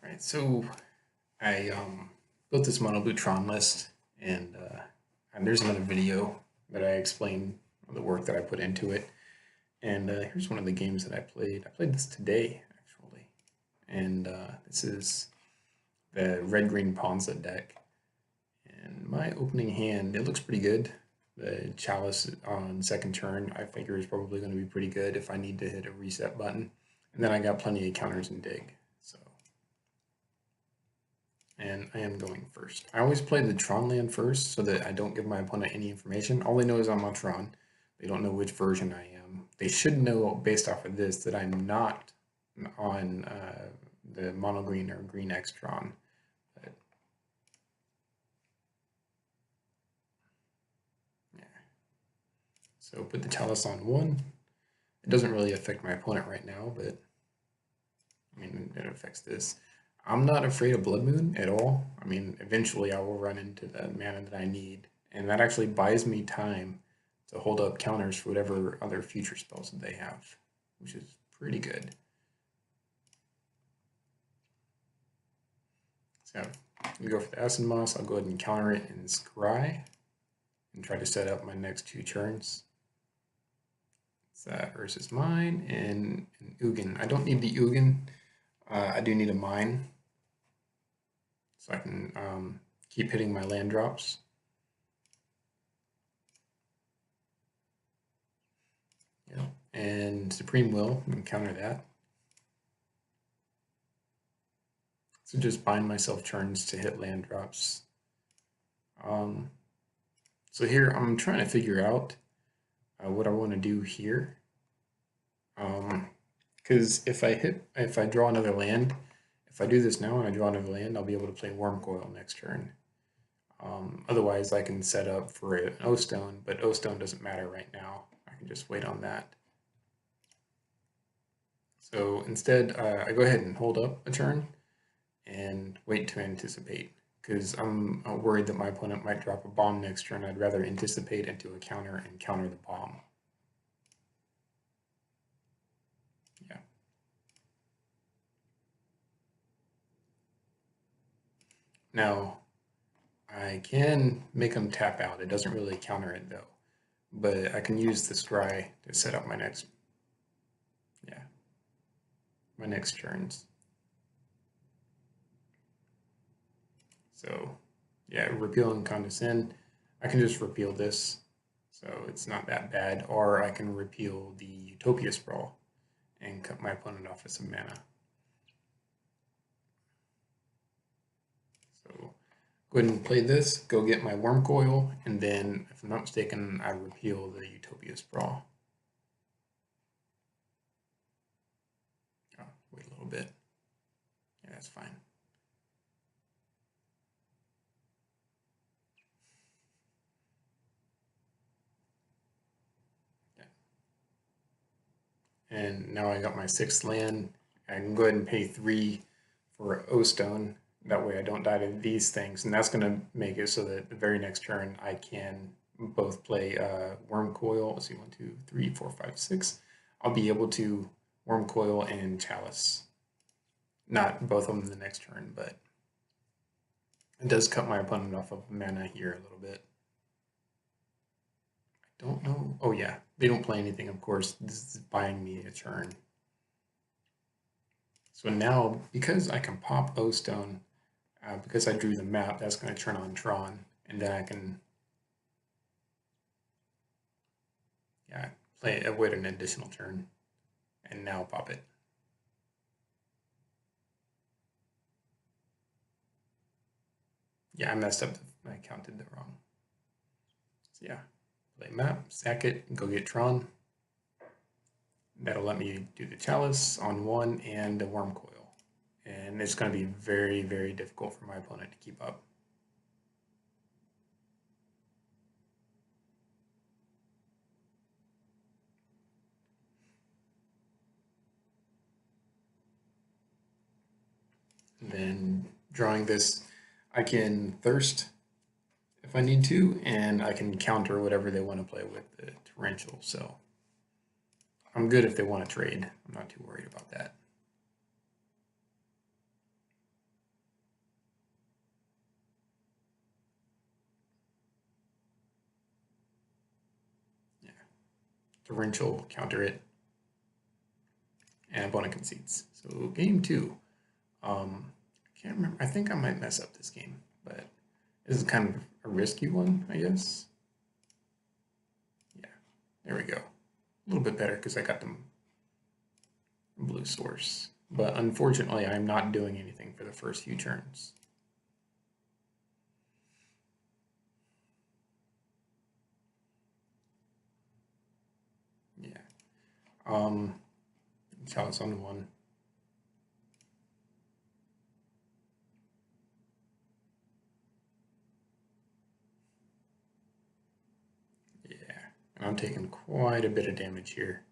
Alright, so I built this mono blue Tron list, and there's another video that I explain the work that I put into it. And here's one of the games that I played. I played this today, actually. And this is the red-green Ponza deck. And my opening hand, it looks pretty good. The Chalice on second turn, I figure is probably going to be pretty good if I need to hit a reset button. And then I got plenty of counters and dig. And I am going first. I always play the Tron land first so that I don't give my opponent any information. All they know is I'm on Tron. They don't know which version I am. They should know based off of this that I'm not on the mono green or green X Tron. But, yeah. So put the Chalice on 1. It doesn't really affect my opponent right now, but I mean, it affects this. I'm not afraid of Blood Moon at all. I mean, eventually I will run into the mana that I need, and that actually buys me time to hold up counters for whatever other future spells that they have, which is pretty good. So we go for the Acid Moss. I'll go ahead and counter it in Scry and try to set up my next 2 turns. It's that versus mine and an Ugin. I don't need the Ugin. I do need a mine, so I can keep hitting my land drops. Yeah. And Supreme Will, I'm going to counter that. So just bind myself turns to hit land drops. So here I'm trying to figure out what I want to do here. Because if I draw another land, if I do this now and I draw another land, I'll be able to play Wormcoil next turn. Otherwise, I can set up for an O-Stone, but O-Stone doesn't matter right now. I can just wait on that. So instead, I go ahead and hold up a turn and wait to anticipate, because I'm worried that my opponent might drop a bomb next turn. I'd rather anticipate into a counter and counter the bomb. Now, I can make them tap out. It doesn't really counter it though, but I can use the Scry to set up my next turns. So yeah, repeal and condescend. I can just repeal this, so it's not that bad, or I can repeal the Utopia Sprawl and cut my opponent off with some mana. So go ahead and play this, go get my Wormcoil, and then, if I'm not mistaken, I repeal the Utopia Sprawl. Oh, wait a little bit. Yeah, that's fine. Yeah. And now I got my 6th land. I can go ahead and pay 3 for O-Stone. That way I don't die to these things, and that's going to make it so that the very next turn I can both play Wormcoil. Let's see, 1, 2, 3, 4, 5, 6. I'll be able to Wormcoil and Chalice. Not both of them the next turn, but it does cut my opponent off of mana here a little bit. I don't know. Oh yeah, they don't play anything, of course. This is buying me a turn. So now, because I can pop O-Stone, because I drew the map, that's going to turn on Tron, and then I can wait an additional turn, and now pop it. Yeah, I messed up. I counted that wrong. So yeah, play map, sack it, go get Tron. That'll let me do the Chalice on 1 and a Wormcoil. And it's going to be very, very difficult for my opponent to keep up. And then drawing this, I can Thirst if I need to, and I can counter whatever they want to play with the Torrential. So I'm good if they want to trade. I'm not too worried about that. torrential counter it, and opponent concedes. So game 2. I can't remember. I think I might mess up this game, but this is kind of a risky one, I guess. Yeah, there we go. A little bit better because I got them blue source. But unfortunately, I'm not doing anything for the first few turns. Yeah. Chalice on 1. Yeah, and I'm taking quite a bit of damage here.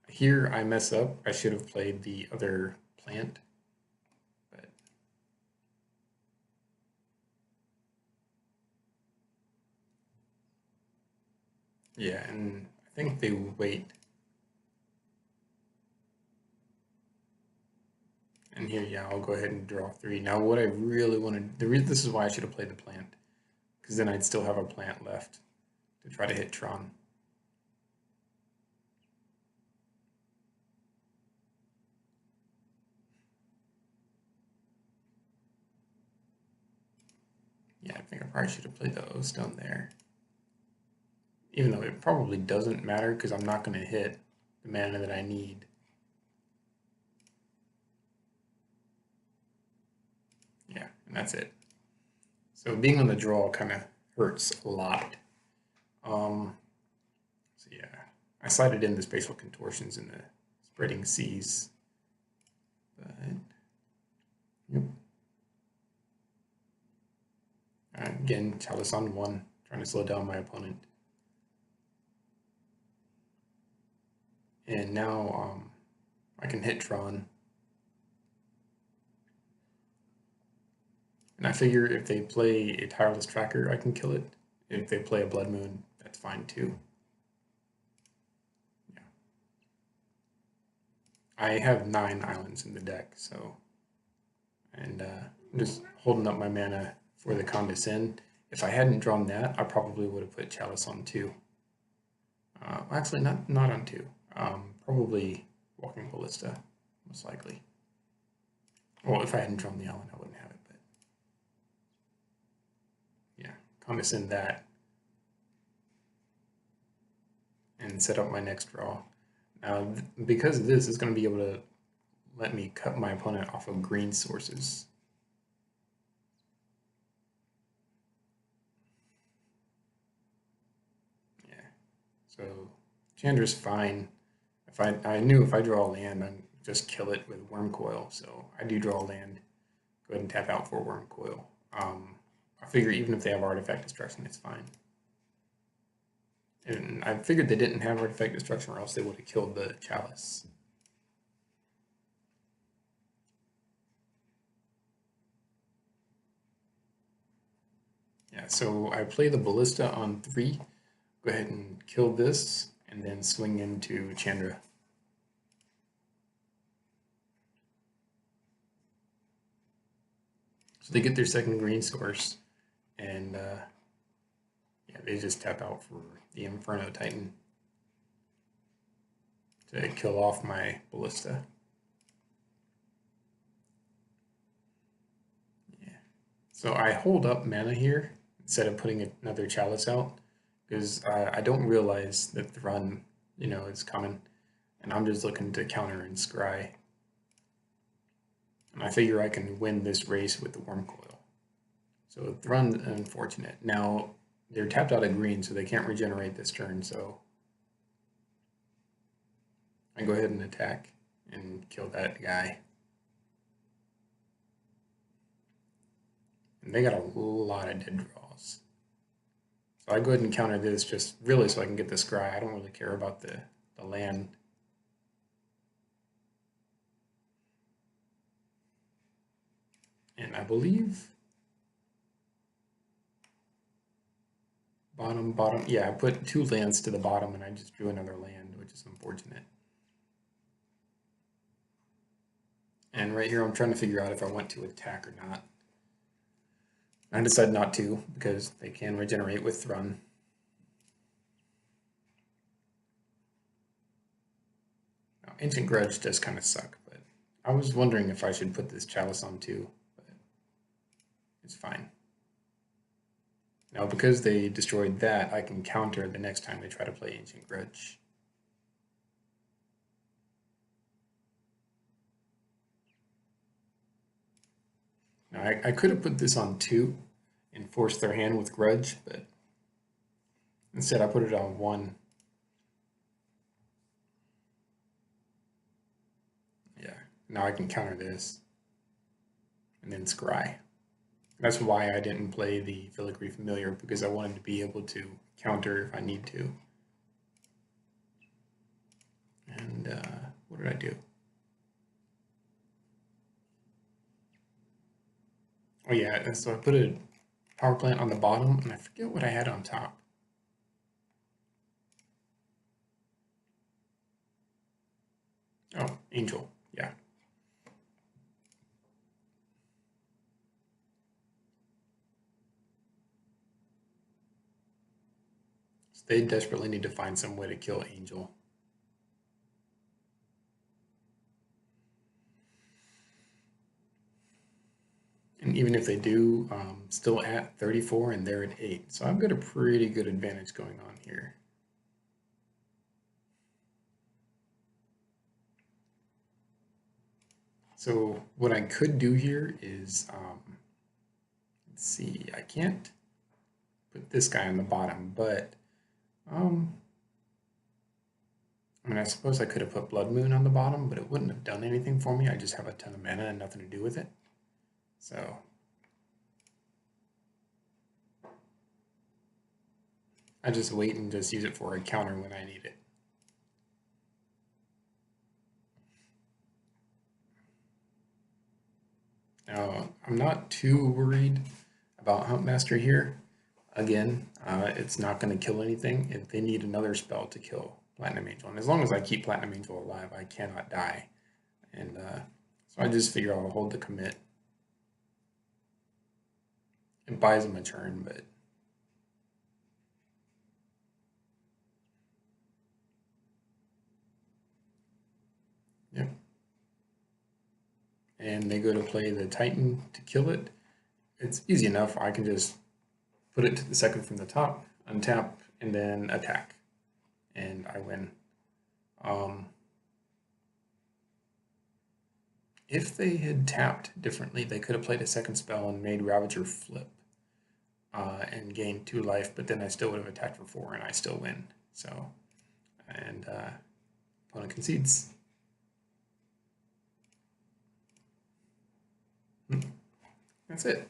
Here I mess up. I should have played the other plant. But yeah, and I think they wait. And here, yeah, I'll go ahead and draw 3. Now what I really want to, this is why I should have played the plant, because then I'd still have a plant left to try to hit Tron. Yeah, I think I probably should have played the O-Stone there. Even though it probably doesn't matter because I'm not going to hit the mana that I need. Yeah, and that's it. So being on the draw kind of hurts a lot. So yeah, I slided in the spatial contortions in the spreading seas. But, yep. Again, Chalice on 1, trying to slow down my opponent. And now I can hit Tron. And I figure if they play a Tireless Tracker, I can kill it. If they play a Blood Moon, that's fine too. Yeah. I have 9 islands in the deck, so... And I'm just holding up my mana for the Condescend. If I hadn't drawn that, I probably would have put Chalice on 2. Actually, not on 2. Probably Walking Ballista, most likely. Well, if I hadn't drawn the island, I wouldn't have it, but... Yeah, Condescend that. And set up my next draw. Now, because of this, it's going to be able to let me cut my opponent off of green sources. Yeah, so Chandra's fine. If I knew if I draw a land, I'd just kill it with Worm Coil. So I do draw a land. Go ahead and tap out for Worm Coil. I figure even if they have Artifact Destruction, it's fine. And I figured they didn't have Artifact Destruction, or else they would have killed the Chalice. Yeah, so I play the Ballista on 3. Go ahead and kill this, and then swing into Chandra. So they get their second green source, and yeah, they just tap out for the Inferno Titan to kill off my Ballista. Yeah. So I hold up mana here instead of putting another Chalice out, because I don't realize that the run, is coming, and I'm just looking to counter and scry. And I figure I can win this race with the Worm Coil. So the run's unfortunate. Now, they're tapped out of green, so they can't regenerate this turn, so I go ahead and attack and kill that guy. And they got a lot of dead draws. So I go ahead and counter this just really so I can get the scry. I don't really care about the land. And I believe bottom, yeah, I put 2 lands to the bottom and I just drew another land, which is unfortunate. And right here I'm trying to figure out if I want to attack or not. I decided not to because they can regenerate with Thrun. Ancient Grudge does kind of suck, but I was wondering if I should put this Chalice on too, but it's fine. Now, because they destroyed that, I can counter the next time they try to play Ancient Grudge. Now, I could have put this on 2 and forced their hand with Grudge, but instead I put it on 1. Yeah, now I can counter this and then scry. That's why I didn't play the Filigree Familiar, because I wanted to be able to counter if I need to. And what did I do? Oh yeah, so I put a power plant on the bottom, and I forget what I had on top. Oh, Angel, yeah. So they desperately need to find some way to kill Angel. And even if they do, still at 34 and they're at 8. So I've got a pretty good advantage going on here. So what I could do here is, let's see, I can't put this guy on the bottom, but I mean, I suppose I could have put Blood Moon on the bottom, but it wouldn't have done anything for me. I just have a ton of mana and nothing to do with it. So I just wait and just use it for a counter when I need it. Now, I'm not too worried about Huntmaster here. Again, it's not going to kill anything. If they need another spell to kill Platinum Angel, and as long as I keep Platinum Angel alive, I cannot die. And so I just figure I'll hold the commit. It buys them a turn, but yeah. And they go to play the Titan to kill it. It's easy enough. I can just put it to the second from the top, untap, and then attack, and I win. If they had tapped differently, they could have played a second spell and made Ravager flip and gained 2 life, but then I still would have attacked for 4 and I still win. So, and opponent concedes. That's it.